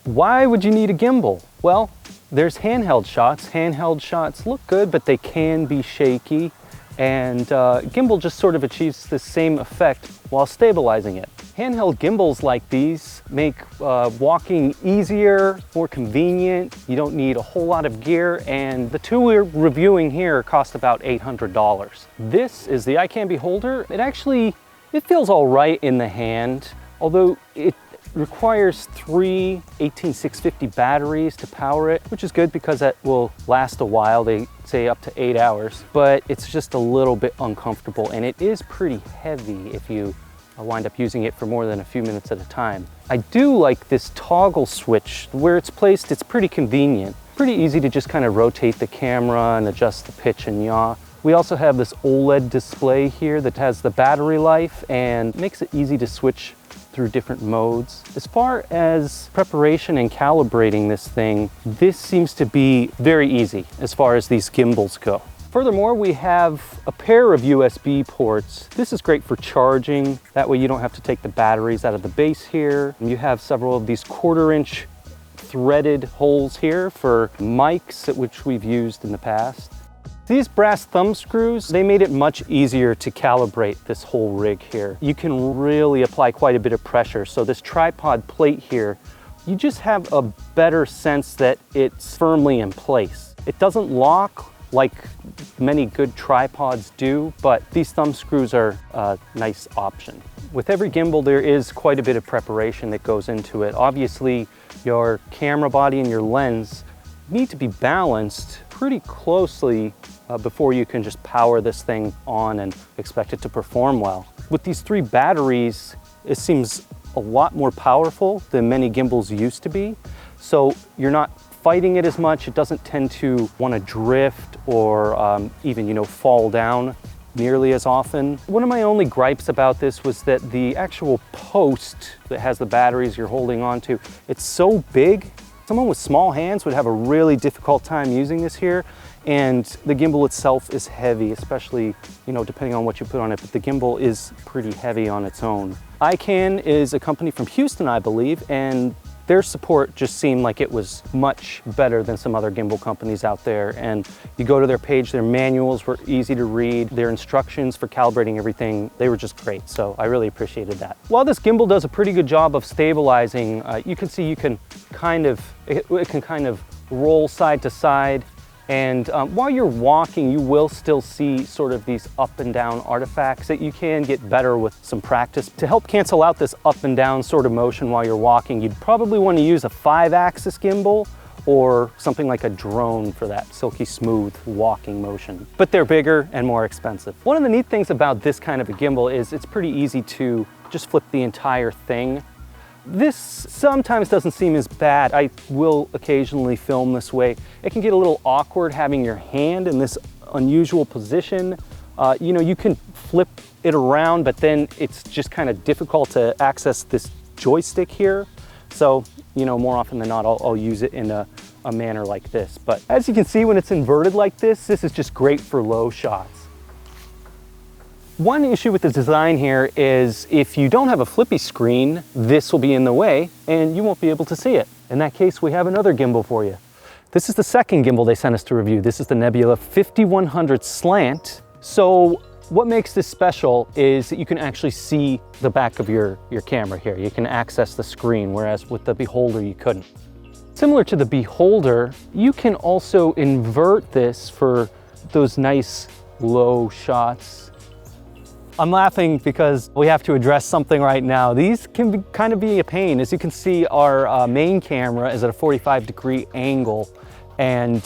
Why would you need a gimbal? Well, there's handheld shots. Handheld shots look good, but they can be shaky. And gimbal just sort of achieves the same effect while stabilizing it. Handheld gimbals like these make walking easier, more convenient. You don't need a whole lot of gear, and the two we're reviewing here cost about $800. This is the Ikan Beholder. It feels all right in the hand, although it requires 3 18650 batteries to power it, which is good because that will last a while. They say up to 8 hours, but it's just a little bit uncomfortable, and it is pretty heavy if you wind up using it for more than a few minutes at a time. I do like this toggle switch. Where it's placed, it's pretty convenient. Pretty easy to just kind of rotate the camera and adjust the pitch and yaw. We also have this OLED display here that has the battery life and makes it easy to switch through different modes. As far as preparation and calibrating this thing, this seems to be very easy as far as these gimbals go. Furthermore, we have a pair of USB ports. This is great for charging. That way you don't have to take the batteries out of the base here. And you have several of these 1/4-inch threaded holes here for mics, which we've used in the past. These brass thumb screws, they made it much easier to calibrate this whole rig here. You can really apply quite a bit of pressure. So this tripod plate here, you just have a better sense that it's firmly in place. It doesn't lock like many good tripods do, but these thumb screws are a nice option. With every gimbal, there is quite a bit of preparation that goes into it. Obviously, your camera body and your lens need to be balanced pretty closely before you can just power this thing on and expect it to perform well. With these 3 batteries, it seems a lot more powerful than many gimbals used to be. So you're not fighting it as much. It doesn't tend to want to drift or even, fall down nearly as often. One of my only gripes about this was that the actual post that has the batteries you're holding onto, it's so big. Someone with small hands would have a really difficult time using this here. And the gimbal itself is heavy, especially, depending on what you put on it, but the gimbal is pretty heavy on its own. Ikan is a company from Houston, I believe, and their support just seemed like it was much better than some other gimbal companies out there. And you go to their page, their manuals were easy to read, their instructions for calibrating everything, they were just great. So I really appreciated that. While this gimbal does a pretty good job of stabilizing, you can see it can kind of roll side to side. And while you're walking, you will still see sort of these up and down artifacts that you can get better with some practice. To help cancel out this up and down sort of motion while you're walking, you'd probably want to use a 5-axis gimbal or something like a drone for that silky smooth walking motion. But they're bigger and more expensive. One of the neat things about this kind of a gimbal is it's pretty easy to just flip the entire thing. This sometimes doesn't seem as bad. I will occasionally film this way. It can get a little awkward having your hand in this unusual position. You can flip it around, but then it's just kind of difficult to access this joystick here. So, more often than not, I'll use it in a manner like this. But as you can see, when it's inverted like this is just great for low shots. One issue with the design here is if you don't have a flippy screen, this will be in the way and you won't be able to see it. In that case, we have another gimbal for you. This is the second gimbal they sent us to review. This is the Nebula 5100 Slant. So what makes this special is that you can actually see the back of your camera here. You can access the screen, whereas with the Beholder you couldn't. Similar to the Beholder, you can also invert this for those nice low shots. I'm laughing because we have to address something right now. These can kind of be a pain. As you can see, our main camera is at a 45-degree angle, and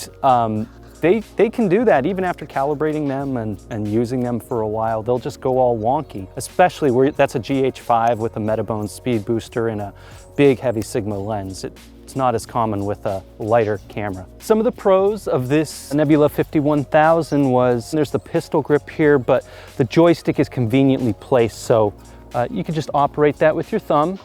they can do that even after calibrating them and using them for a while. They'll just go all wonky, especially where that's a GH5 with a Metabone speed booster and a big heavy Sigma lens. It's not as common with a lighter camera. Some of the pros of this Nebula 51000 was there's the pistol grip here, but the joystick is conveniently placed, so you can just operate that with your thumb.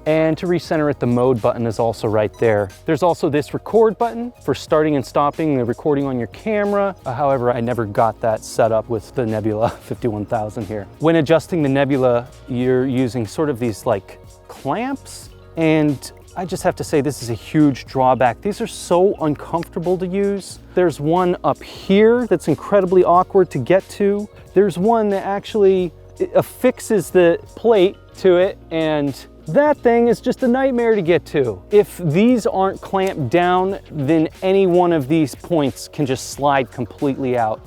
And to recenter it, the mode button is also right there. There's also this record button for starting and stopping the recording on your camera. However, I never got that set up with the Nebula 51000 here. When adjusting the Nebula, you're using sort of these like clamps, and I just have to say this is a huge drawback. These are so uncomfortable to use. There's one up here that's incredibly awkward to get to. There's one that actually affixes the plate to it, and that thing is just a nightmare to get to. If these aren't clamped down, then any one of these points can just slide completely out.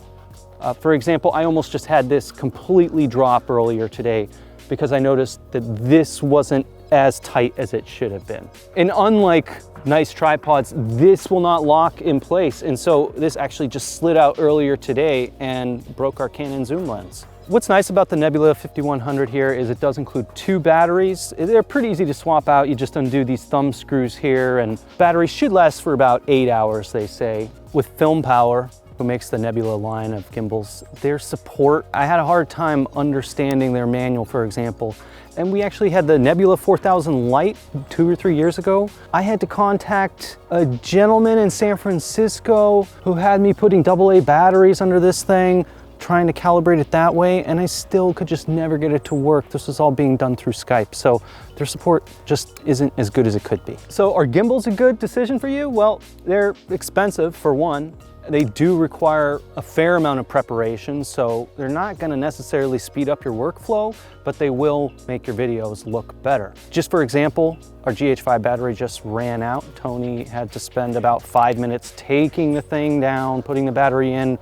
For example, I almost just had this completely drop earlier today because I noticed that this wasn't as tight as it should have been. And unlike nice tripods, this will not lock in place. And so this actually just slid out earlier today and broke our Canon zoom lens. What's nice about the Nebula 5100 here is it does include 2 batteries. They're pretty easy to swap out. You just undo these thumb screws here, and batteries should last for about 8 hours, they say. With Film Power, who makes the Nebula line of gimbals, their support, I had a hard time understanding their manual, for example. And we actually had the Nebula 4000 Lite 2 or 3 years ago. I had to contact a gentleman in San Francisco who had me putting AA batteries under this thing, trying to calibrate it that way, and I still could just never get it to work. This was all being done through Skype, so their support just isn't as good as it could be. So are gimbals a good decision for you? Well, they're expensive for one. They do require a fair amount of preparation, so they're not gonna necessarily speed up your workflow, but they will make your videos look better. Just for example, our GH5 battery just ran out. Tony had to spend about 5 minutes taking the thing down, putting the battery in,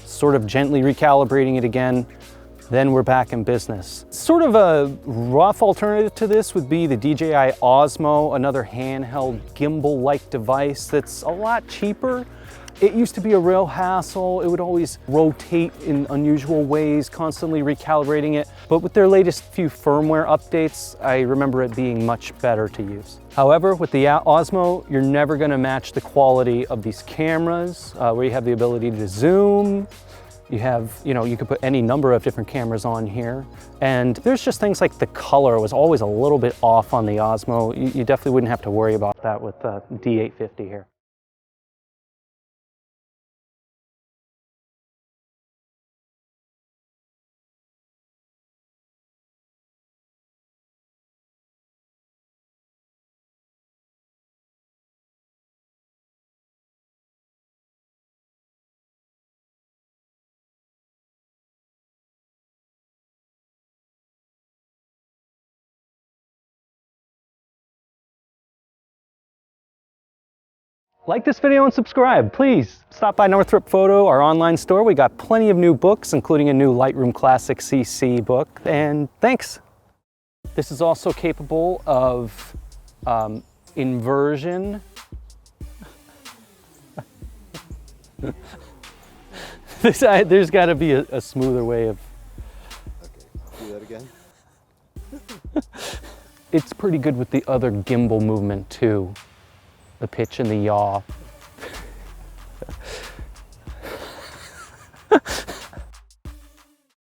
sort of gently recalibrating it again, then we're back in business. Sort of a rough alternative to this would be the DJI Osmo, another handheld gimbal-like device that's a lot cheaper. It used to be a real hassle. It would always rotate in unusual ways, constantly recalibrating it. But with their latest few firmware updates, I remember it being much better to use. However, with the Osmo, you're never gonna match the quality of these cameras, where you have the ability to zoom. You have, you could put any number of different cameras on here. And there's just things like the color was always a little bit off on the Osmo. You definitely wouldn't have to worry about that with the D850 here. Like this video and subscribe. Please stop by Northrop Photo, our online store. We got plenty of new books, including a new Lightroom Classic CC book. And thanks. This is also capable of inversion. There's got to be a smoother way of... Okay, do that again. It's pretty good with the other gimbal movement too. The pitch and the yaw.